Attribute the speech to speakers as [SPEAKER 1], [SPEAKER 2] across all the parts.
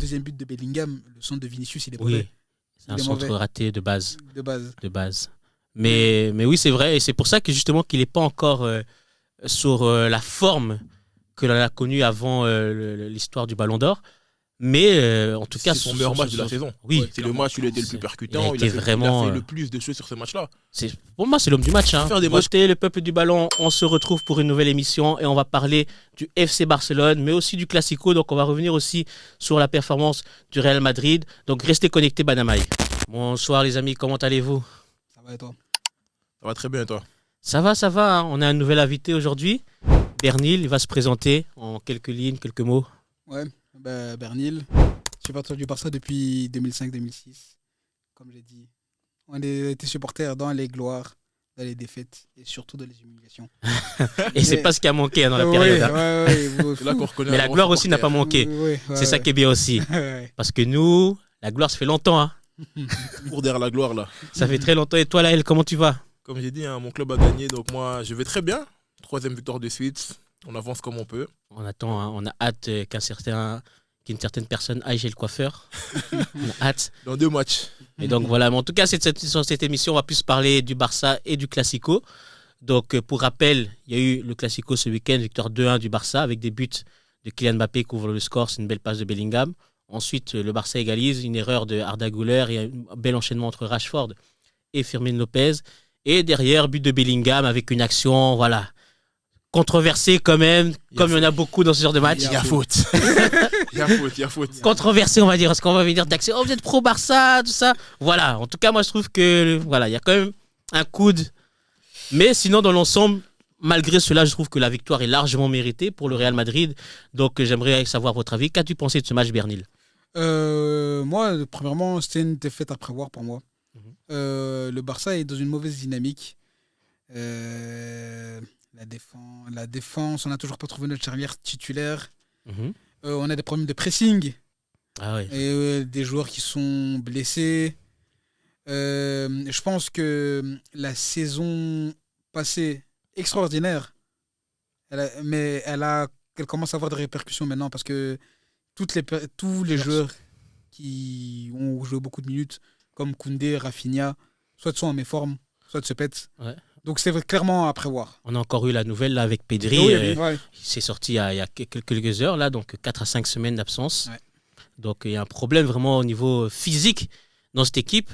[SPEAKER 1] deuxième but de Bellingham, le centre de Vinicius, il est
[SPEAKER 2] Oui,
[SPEAKER 1] mauvais.
[SPEAKER 2] c'est un centre raté de base.
[SPEAKER 1] De base.
[SPEAKER 2] Mais oui, c'est vrai. Et c'est pour ça que justement qu'il n'est pas encore sur la forme que l'on a connue avant l'histoire du Ballon d'Or. Mais en tout cas,
[SPEAKER 3] c'est son meilleur match de la saison.
[SPEAKER 2] Oui,
[SPEAKER 3] c'est le match où il a été le plus percutant. Il a fait le plus de choses sur ce match-là.
[SPEAKER 2] Pour moi, c'est l'homme du match. Votez le peuple du ballon. On se retrouve pour une nouvelle émission et on va parler du FC Barcelone, mais aussi du Classico. Donc, on va revenir aussi sur la performance du Real Madrid. Donc, restez connectés, Banamaï. Bonsoir, les amis. Comment allez-vous?
[SPEAKER 1] Ça va et toi?
[SPEAKER 3] Ça va très bien, et toi?
[SPEAKER 2] Ça va. On a un nouvel invité aujourd'hui. Bernil, il va se présenter en quelques lignes, quelques mots.
[SPEAKER 1] Ouais. Bernil, supporter du Barça depuis 2005-2006. Comme j'ai dit, on a été supporters dans les gloires, dans les défaites et surtout dans les humiliations.
[SPEAKER 2] Et c'est pas ce qui a manqué dans la période.
[SPEAKER 1] C'est
[SPEAKER 3] là qu'on reconnaît.
[SPEAKER 2] Mais la gloire aussi n'a pas manqué. C'est ça qui est bien aussi. Parce que nous, la gloire, ça fait longtemps. Hein.
[SPEAKER 3] Pour derrière la gloire, là. Ça
[SPEAKER 2] fait très longtemps. Et toi, Laël, comment tu vas?
[SPEAKER 3] Comme j'ai dit, mon club a gagné, donc moi, je vais très bien. 3e victoire de suite. On avance comme on peut.
[SPEAKER 2] On attend, hein, on a hâte qu'une certaine personne aille chez le coiffeur. On a hâte.
[SPEAKER 3] Dans 2 matchs.
[SPEAKER 2] Et donc voilà, mais en tout cas, sur cette émission, on va plus parler du Barça et du Classico. Donc pour rappel, il y a eu le Classico ce week-end, victoire 2-1 du Barça avec des buts de Kylian Mbappé qui ouvre le score, c'est une belle passe de Bellingham. Ensuite, le Barça égalise, une erreur de Arda Güler et un bel enchaînement entre Rashford et Fermin Lopez. Et derrière, but de Bellingham avec une action, voilà, controversé quand même, comme il y en a beaucoup dans ce genre de match.
[SPEAKER 3] Il y a faute. Il y a faute.
[SPEAKER 2] Controversé, on va dire. Est-ce qu'on va venir d'accès? Oh, vous êtes pro-Barça, tout ça. Voilà. En tout cas, moi, je trouve que voilà, il y a quand même un coude. Mais sinon, dans l'ensemble, malgré cela, je trouve que la victoire est largement méritée pour le Real Madrid. Donc, j'aimerais savoir votre avis. Qu'as-tu pensé de ce match, Bernil?
[SPEAKER 1] Moi, premièrement, c'était une défaite à prévoir pour moi. Le Barça est dans une mauvaise dynamique. La défense, on n'a toujours pas trouvé notre charnière titulaire. On a des problèmes de pressing. Et des joueurs qui sont blessés. Je pense que la saison passée, extraordinaire, elle commence à avoir des répercussions maintenant parce que tous les joueurs qui ont joué beaucoup de minutes, comme Koundé, Rafinha, soit sont en méforme, soit se pètent. Ouais. Donc c'est clairement à prévoir.
[SPEAKER 2] On a encore eu la nouvelle là, avec Pedri. Il s'est sorti il y a quelques heures, là, donc 4 à 5 semaines d'absence. Ouais. Donc il y a un problème vraiment au niveau physique dans cette équipe.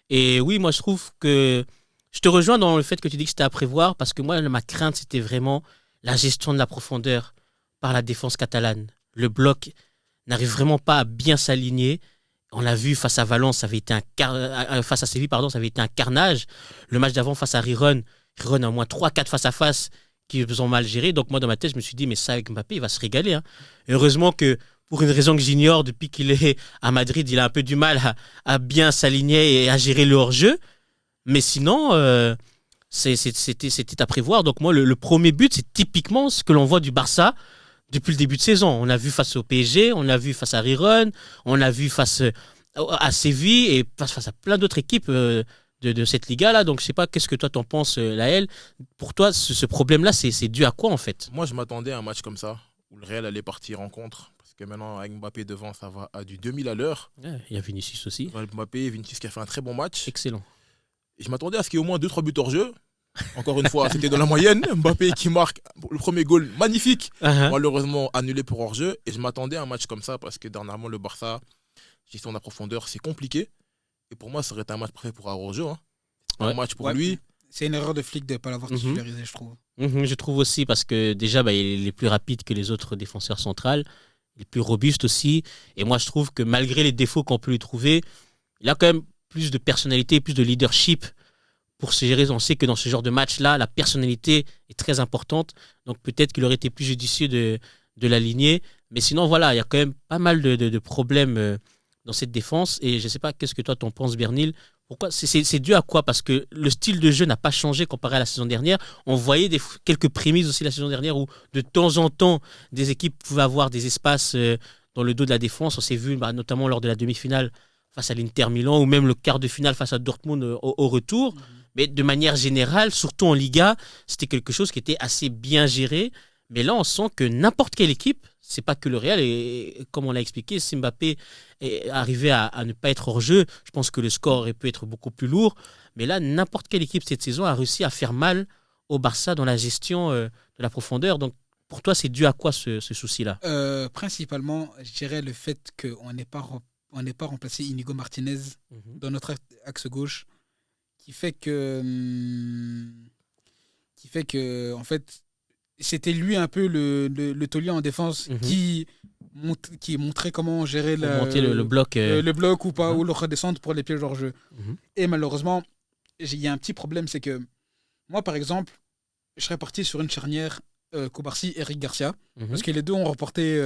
[SPEAKER 2] Et oui, moi je trouve que je te rejoins dans le fait que tu dis que c'était à prévoir parce que moi, ma crainte, c'était vraiment la gestion de la profondeur par la défense catalane. Le bloc n'arrive vraiment pas à bien s'aligner. On l'a vu face à Valence, face à Séville, ça avait été un carnage. Le match d'avant face à Riron a au moins 3-4 face-à-face qui ont mal géré. Donc moi, dans ma tête, je me suis dit, mais ça, avec Mbappé, il va se régaler. Hein. Et heureusement que, pour une raison que j'ignore, depuis qu'il est à Madrid, il a un peu du mal à bien s'aligner et à gérer le hors-jeu. Mais sinon, c'était à prévoir. Donc moi, le premier but, c'est typiquement ce que l'on voit du Barça depuis le début de saison. On l'a vu face au PSG, on l'a vu face à Riron, on l'a vu face à Séville et face à plein d'autres équipes de cette Liga-là. Donc, je ne sais pas, qu'est-ce que toi, t'en penses, Laël? Pour toi, ce problème-là, c'est dû à quoi, en fait?
[SPEAKER 3] Moi, je m'attendais à un match comme ça, où le Real allait partir en contre. Parce que maintenant, avec Mbappé devant, ça va à du 2000 à l'heure.
[SPEAKER 2] Il y a Vinicius aussi.
[SPEAKER 3] Vinicius qui a fait un très bon match.
[SPEAKER 2] Excellent.
[SPEAKER 3] Et je m'attendais à ce qu'il y ait au moins 2-3 buts hors jeu. Encore une fois, c'était dans la moyenne. Mbappé qui marque le premier goal magnifique, malheureusement annulé pour hors-jeu. Et je m'attendais à un match comme ça parce que dernièrement, le Barça, gestion de la profondeur, c'est compliqué. Et pour moi, ça aurait été un match prêt pour un hors-jeu. Hein. Un match pour lui.
[SPEAKER 1] C'est une erreur de flic de ne pas l'avoir titularisé, je trouve.
[SPEAKER 2] Je trouve aussi parce que déjà, il est plus rapide que les autres défenseurs centrales. Il est plus robuste aussi. Et moi, je trouve que malgré les défauts qu'on peut lui trouver, il a quand même plus de personnalité, plus de leadership pour se gérer. On sait que dans ce genre de match-là, la personnalité est très importante. Donc peut-être qu'il aurait été plus judicieux de l'aligner. Mais sinon, voilà, il y a quand même pas mal de problèmes dans cette défense. Et je ne sais pas, qu'est-ce que toi t'en penses, Bernil? Pourquoi c'est dû à quoi? Parce que le style de jeu n'a pas changé comparé à la saison dernière. On voyait quelques prémices aussi la saison dernière où de temps en temps, des équipes pouvaient avoir des espaces dans le dos de la défense. On s'est vu notamment lors de la demi-finale face à l'Inter Milan ou même le quart de finale face à Dortmund au retour. Mais de manière générale, surtout en Liga, c'était quelque chose qui était assez bien géré. Mais là, on sent que n'importe quelle équipe, c'est pas que le Real, et comme on l'a expliqué, si Mbappé est arrivé à ne pas être hors jeu, je pense que le score aurait pu être beaucoup plus lourd. Mais là, n'importe quelle équipe cette saison a réussi à faire mal au Barça dans la gestion de la profondeur. Donc, pour toi, c'est dû à quoi ce souci-là?
[SPEAKER 1] Principalement, je dirais le fait qu'on n'ait pas remplacé Inigo Martinez dans notre axe gauche, qui fait que en fait, c'était lui un peu le taulier en défense qui montrait comment gérer
[SPEAKER 2] le bloc,
[SPEAKER 1] le bloc ou pas, ou le redescendre pour les pièges hors jeu. Et malheureusement, il y a un petit problème, c'est que moi, par exemple, je serais parti sur une charnière Kobarsi, Eric Garcia, parce que les deux ont remporté,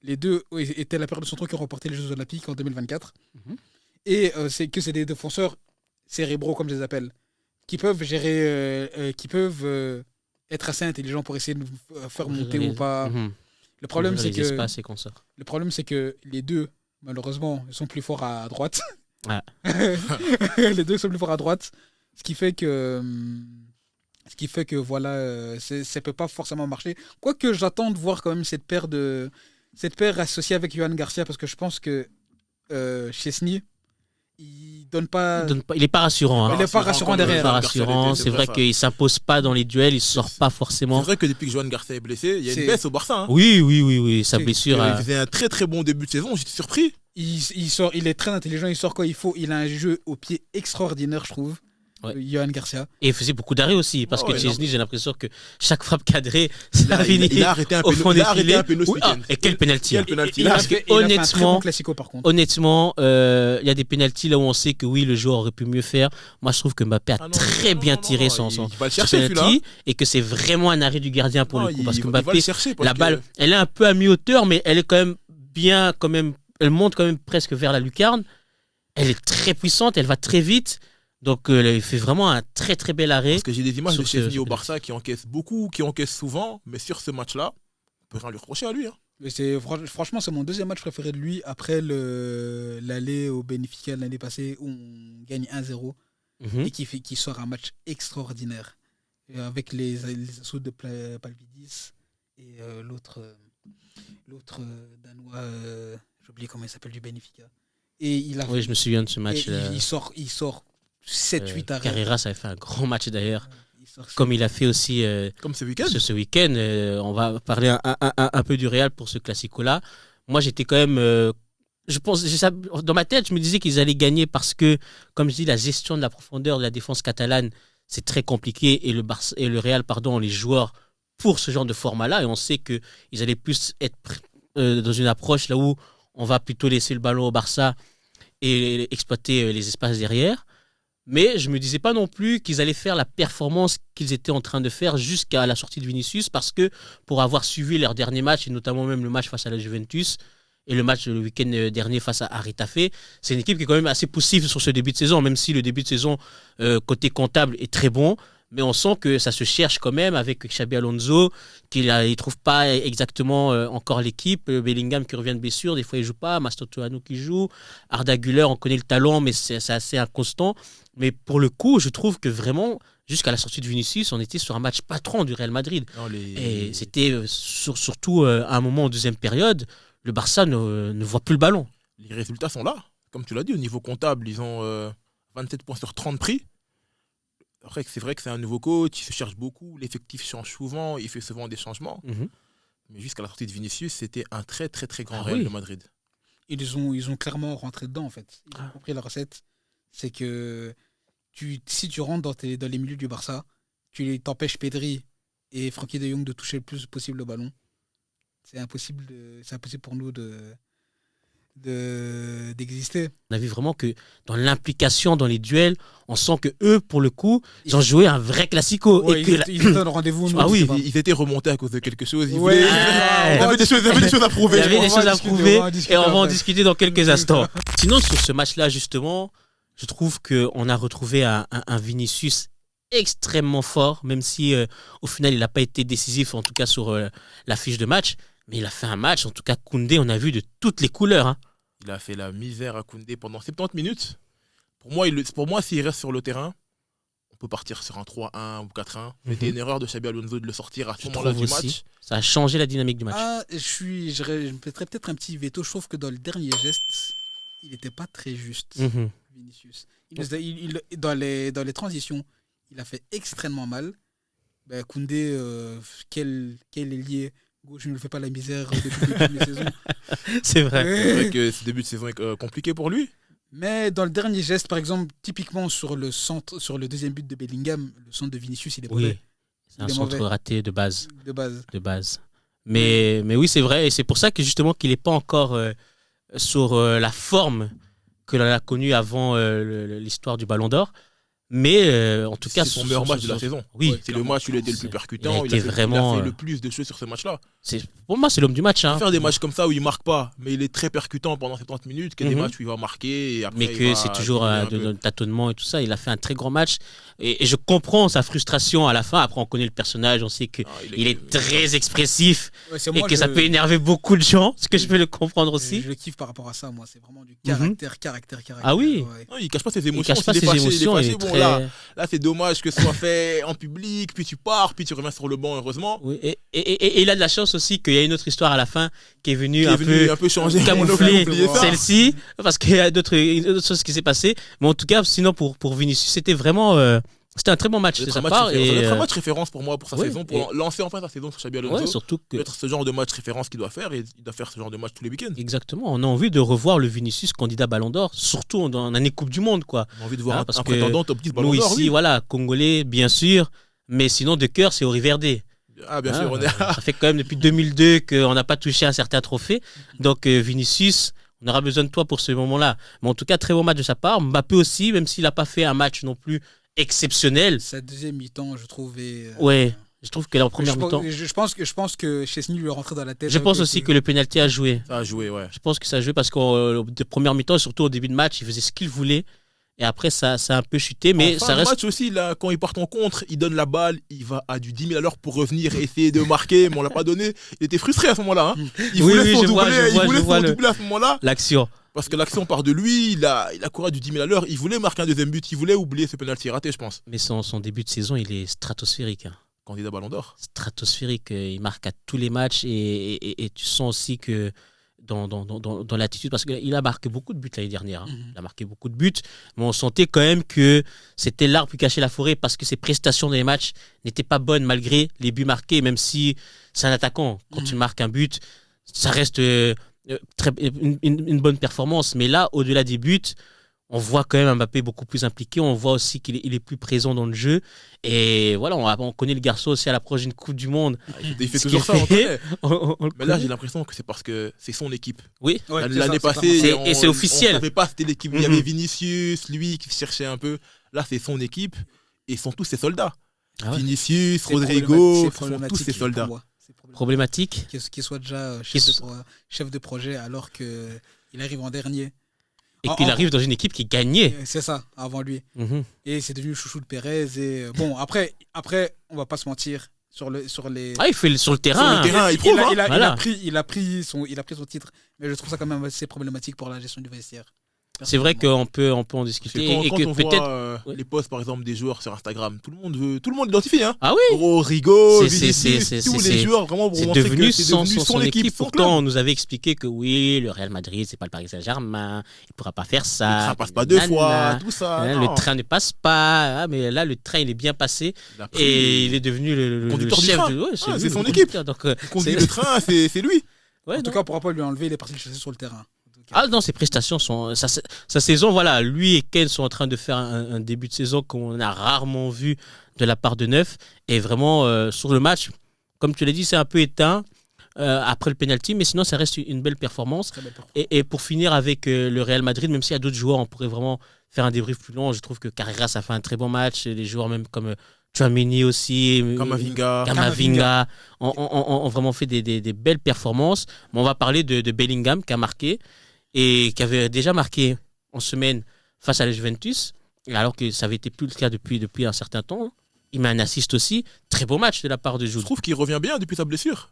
[SPEAKER 1] les deux étaient la paire de centraux qui ont remporté les Jeux Olympiques en 2024. Et c'est des défenseurs cérébraux, comme je les appelle, qui peuvent gérer, qui peuvent être assez intelligents pour essayer de faire monter ou pas. Le problème, c'est que les deux, malheureusement, sont plus forts à droite. Les deux sont plus forts à droite, ce qui fait que voilà, ça peut pas forcément marcher. Quoique j'attends de voir quand même cette paire associée avec Johan Garcia, parce que je pense que Chesney, il n'est pas rassurant. Il n'est pas rassurant derrière.
[SPEAKER 2] C'est vrai qu'il ne s'impose pas dans les duels, il ne sort pas forcément.
[SPEAKER 3] C'est vrai que depuis que Johan Garcia est blessé, il y a une baisse au Barça.
[SPEAKER 2] Oui, sa blessure.
[SPEAKER 3] Il faisait un très très bon début de saison, j'étais surpris.
[SPEAKER 1] Il est très intelligent, il sort quand il faut. Il a un jeu au pied extraordinaire, je trouve. Johan Garcia.
[SPEAKER 2] Et il faisait beaucoup d'arrêts aussi, parce que Chesney, j'ai l'impression que chaque frappe cadrée, ça a fini.
[SPEAKER 3] Il a arrêté un péno ce week-end.
[SPEAKER 2] Et quel penalty.
[SPEAKER 1] Honnêtement,
[SPEAKER 2] il y a des penalties là où on sait que oui, le joueur aurait pu mieux faire. Moi, je trouve que Mbappé a très bien tiré son penalty, et que c'est vraiment un arrêt du gardien pour le coup. Parce que Mbappé, la balle, elle est un peu à mi-hauteur, mais elle est quand même bien, elle monte quand même presque vers la lucarne. Elle est très puissante, elle va très vite. Donc, il fait vraiment un très très bel arrêt.
[SPEAKER 3] Parce que j'ai des images de Chesney au Barça qui encaissent beaucoup, qui encaissent souvent, mais sur ce match-là, on peut rien lui reprocher à lui.
[SPEAKER 1] Mais franchement, c'est mon deuxième match préféré de lui après l'aller au Benfica l'année passée où on gagne 1-0 et qui sort un match extraordinaire. Et avec les assauts de Palvidis et l'autre Danois, j'ai oublié comment il s'appelle, du Benfica.
[SPEAKER 2] Oui, je me souviens de ce match-là.
[SPEAKER 1] Il sort 7-8 arrêts.
[SPEAKER 2] Carrera, ça avait fait un grand match d'ailleurs. Comme il a fait aussi
[SPEAKER 3] comme ce week-end.
[SPEAKER 2] Ce week-end. On va parler un peu du Real pour ce classico-là. Moi, j'étais quand même... je pense, dans ma tête, je me disais qu'ils allaient gagner parce que, comme je dis, la gestion de la profondeur de la défense catalane, c'est très compliqué. Et le Real, ont les joueurs pour ce genre de format-là. Et on sait qu'ils allaient plus être dans une approche là où on va plutôt laisser le ballon au Barça et exploiter les espaces derrière. Mais je ne me disais pas non plus qu'ils allaient faire la performance qu'ils étaient en train de faire jusqu'à la sortie de Vinicius, parce que pour avoir suivi leur dernier match, et notamment même le match face à la Juventus et le match le week-end dernier face à Retafe, c'est une équipe qui est quand même assez poussive sur ce début de saison, même si le début de saison côté comptable est très bon. Mais on sent que ça se cherche quand même avec Xabi Alonso, qu'il ne trouve pas exactement encore l'équipe. Bellingham qui revient de blessure, des fois il ne joue pas. Mastrotano qui joue. Arda Güler, on connaît le talent, mais c'est assez inconstant. Mais pour le coup, je trouve que vraiment, jusqu'à la sortie de Vinicius, on était sur un match patron du Real Madrid. Et c'était surtout à un moment en deuxième période, le Barça ne voit plus le ballon.
[SPEAKER 3] Les résultats sont là. Comme tu l'as dit, au niveau comptable, ils ont 27 points sur 30 pris. Après, c'est vrai que c'est un nouveau coach, il se cherche beaucoup, l'effectif change souvent, il fait souvent des changements. Mais jusqu'à la sortie de Vinicius, c'était un très très très grand Real de Madrid.
[SPEAKER 1] Ils ont clairement rentré dedans en fait. Ils ont compris la recette. C'est que si tu rentres dans les milieux du Barça, tu t'empêches Pedri et Frenkie de Jong de toucher le plus possible le ballon. C'est impossible pour nous d'exister.
[SPEAKER 2] On a vu vraiment que dans l'implication dans les duels, on sent que eux, pour le coup, ils ont joué un vrai classico.
[SPEAKER 1] Ouais, ils donnent rendez-vous.
[SPEAKER 3] Ils étaient remontés à cause de quelque chose. Ils avaient des choses à prouver.
[SPEAKER 2] Il y avait des choses à prouver et on va en discuter dans quelques instants. Sinon, sur ce match-là, justement, je trouve qu'on a retrouvé un Vinicius extrêmement fort, même si au final, il n'a pas été décisif, en tout cas sur la fiche de match. Mais il a fait un match, en tout cas Koundé, on a vu de toutes les couleurs.
[SPEAKER 3] Il a fait la misère à Koundé pendant 70 minutes. Pour moi, s'il reste sur le terrain, on peut partir sur un 3-1 ou 4-1. C'était une erreur de Xabi Alonso de le sortir à ce moment-là du match.
[SPEAKER 2] Ça a changé la dynamique du match.
[SPEAKER 1] Je mettrais peut-être un petit veto. Je trouve que dans le dernier geste, il n'était pas très juste, Vinicius. Dans les transitions, il a fait extrêmement mal. Koundé, quel ailier gauche ne le fait pas la misère depuis le début de saison.
[SPEAKER 2] C'est vrai.
[SPEAKER 3] C'est vrai que ce début de saison est compliqué pour lui.
[SPEAKER 1] Mais dans le dernier geste, par exemple, typiquement sur le deuxième but de Bellingham, le centre de Vinicius, il est mauvais.
[SPEAKER 2] C'est un centre raté de base.
[SPEAKER 1] De base.
[SPEAKER 2] Mais oui, c'est vrai. Et c'est pour ça que justement qu'il n'est pas encore sur la forme que l'on a connue avant l'histoire du Ballon d'Or. Mais en tout cas,
[SPEAKER 3] c'est son meilleur match de la saison.
[SPEAKER 2] Oui,
[SPEAKER 3] c'est le match où il a été le plus percutant.
[SPEAKER 2] Il a fait
[SPEAKER 3] le plus de choses sur ce match-là.
[SPEAKER 2] Pour moi, c'est l'homme du match.
[SPEAKER 3] Il peut faire des matchs comme ça où il ne marque pas, mais il est très percutant pendant 70 minutes, que des matchs où il va marquer. Et après,
[SPEAKER 2] mais que c'est toujours de tâtonnement et tout ça. Il a fait un très grand match. Et je comprends sa frustration à la fin. Après, on connaît le personnage, on sait qu'il est très expressif et que ça peut énerver beaucoup de gens, ce que je peux le comprendre aussi.
[SPEAKER 1] Je le kiffe par rapport à ça, moi. C'est vraiment du caractère.
[SPEAKER 2] Ah oui.
[SPEAKER 3] Non, il ne cache pas ses émotions.
[SPEAKER 2] Il cache pas ses émotions.
[SPEAKER 3] Là, c'est dommage que ce soit fait en public, puis tu pars, puis tu reviens sur le banc, heureusement.
[SPEAKER 2] Oui, et il a de la chance aussi qu'il y a une autre histoire à la fin qui est venue un peu
[SPEAKER 3] changer,
[SPEAKER 2] camoufler celle-ci, parce qu'il y a d'autres choses qui s'est passé. Mais en tout cas, sinon pour Vinicius, c'était vraiment c'était un très bon match de sa part.
[SPEAKER 3] C'est un match référence pour moi pour sa saison, pour lancer enfin sa saison sur Xabi Alonso.
[SPEAKER 2] Surtout que
[SPEAKER 3] être ce genre de match référence qu'il doit faire, et il doit faire ce genre de match tous les week-ends.
[SPEAKER 2] Exactement, on a envie de revoir le Vinicius candidat Ballon d'Or, surtout en année Coupe du Monde, quoi.
[SPEAKER 3] On a envie de voir un prétendant top 10 Ballon
[SPEAKER 2] d'Or.
[SPEAKER 3] Nous
[SPEAKER 2] ici, voilà, Congolais, bien sûr, mais sinon de cœur, c'est Ori Verde.
[SPEAKER 3] Ah, bien sûr,
[SPEAKER 2] ça fait quand même depuis 2002 qu'on n'a pas touché un certain trophée. Donc Vinicius, on aura besoin de toi pour ce moment-là. Mais en tout cas, très bon match de sa part. Mbappé aussi, même s'il n'a pas fait un match non plus exceptionnel.
[SPEAKER 1] Sa deuxième mi-temps, je trouve.
[SPEAKER 2] Je trouve que la première mi-temps.
[SPEAKER 1] Je pense que Chesney lui est rentré dans la tête.
[SPEAKER 2] Je pense aussi que le penalty a joué.
[SPEAKER 3] Ça a joué, ouais.
[SPEAKER 2] Je pense que ça a joué parce qu'en première mi-temps, surtout au début de match, il faisait ce qu'il voulait. Et après, ça a un peu chuté. Mais ça reste.
[SPEAKER 3] Le match aussi, là, quand il part en contre, il donne la balle, il va à du 10 000 à l'heure pour revenir essayer de marquer, mais on ne l'a pas donné. Il était frustré à ce moment-là. Hein. Il voulait son doublé à ce moment-là.
[SPEAKER 2] L'action.
[SPEAKER 3] Parce que l'action part de lui, il a couru à du 10 000 à l'heure. Il voulait marquer un deuxième but, il voulait oublier ce penalty raté, je pense.
[SPEAKER 2] Mais son début de saison, il est stratosphérique.
[SPEAKER 3] Candidat Ballon d'Or.
[SPEAKER 2] Stratosphérique. Il marque à tous les matchs et tu sens aussi que dans l'attitude, parce qu'il a marqué beaucoup de buts l'année dernière. Il a marqué beaucoup de buts, mais on sentait quand même que c'était l'arbre qui cachait la forêt parce que ses prestations dans les matchs n'étaient pas bonnes malgré les buts marqués, même si c'est un attaquant. Quand tu marques un but, ça reste une bonne performance. Mais là, au-delà des buts, on voit quand même Mbappé beaucoup plus impliqué. On voit aussi qu'il est plus présent dans le jeu. Et voilà, on connaît le garçon aussi à l'approche d'une Coupe du Monde.
[SPEAKER 3] Il fait toujours ça, mais là, j'ai l'impression que c'est parce que c'est son équipe.
[SPEAKER 2] Oui.
[SPEAKER 3] L'année passée,
[SPEAKER 2] et c'est officiel.
[SPEAKER 3] On ne savait pas c'était l'équipe. Il y avait Vinicius, lui qui cherchait un peu. Là, c'est son équipe et ils sont tous ses soldats. Vinicius, Rodrigo, sont tous ses soldats.
[SPEAKER 2] Problématique.
[SPEAKER 1] Qu'il soit déjà chef de projet alors qu'il arrive en dernier.
[SPEAKER 2] Et qu'il arrive dans une équipe qui gagnait.
[SPEAKER 1] C'est ça, avant lui. Et c'est devenu le chouchou de Pérez. Et bon, après, on va pas se mentir.
[SPEAKER 2] Il fait sur le terrain.
[SPEAKER 1] Il a pris son titre. Mais je trouve ça quand même assez problématique pour la gestion du vestiaire.
[SPEAKER 2] C'est vrai qu'on peut en discuter.
[SPEAKER 3] Quand on voit les posts, par exemple, des joueurs sur Instagram, tout le monde l'identifie. Hein.
[SPEAKER 2] Ah oui.
[SPEAKER 3] Rodrigo, Vinicius, tous les joueurs, vraiment, pour montrer que c'est devenu son équipe.
[SPEAKER 2] Pourtant, on nous avait expliqué que oui, le Real Madrid, c'est pas le Paris Saint-Germain, il pourra pas faire ça.
[SPEAKER 3] Le train passe pas deux fois, tout ça.
[SPEAKER 2] Le train ne passe pas. Mais là, le train, il est bien passé. Et il est devenu le chef.
[SPEAKER 3] C'est son équipe. Il conduit le train, c'est lui.
[SPEAKER 1] En tout cas, on pourra pas lui enlever, il est parti le chasser sur le terrain.
[SPEAKER 2] Ah non, ses prestations sont. Sa saison, voilà, lui et Ken sont en train de faire un début de saison qu'on a rarement vu de la part de Neuf. Et vraiment, sur le match, comme tu l'as dit, c'est un peu éteint après le penalty, mais sinon, ça reste une belle performance. Et pour finir avec le Real Madrid, même s'il y a d'autres joueurs, on pourrait vraiment faire un débrief plus long. Je trouve que Carreras a fait un très bon match. Les joueurs, même comme Tchouaméni aussi, Camavinga ont vraiment fait des belles performances. Mais on va parler de Bellingham qui a marqué. Et qui avait déjà marqué en semaine face à la Juventus, alors que ça avait été plus le cas depuis un certain temps. Il met un assist aussi. Très beau match de la part de Jude.
[SPEAKER 3] Je trouve qu'il revient bien depuis sa blessure.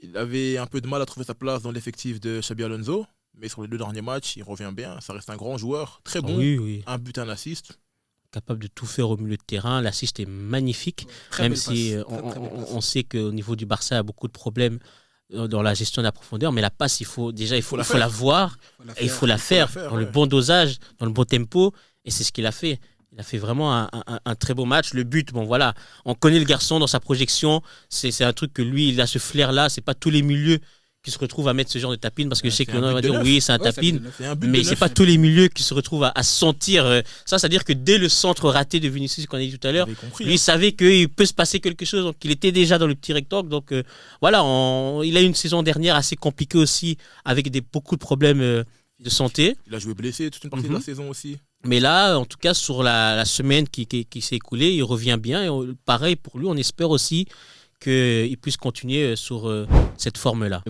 [SPEAKER 3] Il avait un peu de mal à trouver sa place dans l'effectif de Xabi Alonso, mais sur les 2 derniers matchs, il revient bien. Ça reste un grand joueur, très bon.
[SPEAKER 2] Oui.
[SPEAKER 3] Un but, un assist.
[SPEAKER 2] capable de tout faire au milieu de terrain. L'assist est magnifique, même si on sait qu'au niveau du Barça, il y a beaucoup de problèmes dans la gestion de la profondeur, mais la passe, il faut la voir et il faut la faire dans le bon dosage, dans le bon tempo, et c'est ce qu'il a fait. Il a fait vraiment un très beau match. Le but, bon voilà, on connaît le garçon dans sa projection, c'est un truc que lui, il a ce flair-là, c'est pas tous les milieux qui se retrouvent à mettre ce genre de tapine, parce que je sais que l'on va dire oui, c'est un tapine, mais c'est pas tous les milieux qui se retrouvent à sentir ça, c'est-à-dire que dès le centre raté de Vinicius qu'on a dit tout à l'heure, lui il savait qu'il peut se passer quelque chose, donc il était déjà dans le petit rectangle, donc voilà, il a eu une saison dernière assez compliquée aussi, avec beaucoup de problèmes de santé.
[SPEAKER 3] Il a joué blessé toute une partie de la saison aussi.
[SPEAKER 2] Mais là, en tout cas, sur la semaine qui s'est écoulée, il revient bien, et pareil pour lui, on espère aussi qu'il puisse continuer sur cette forme-là.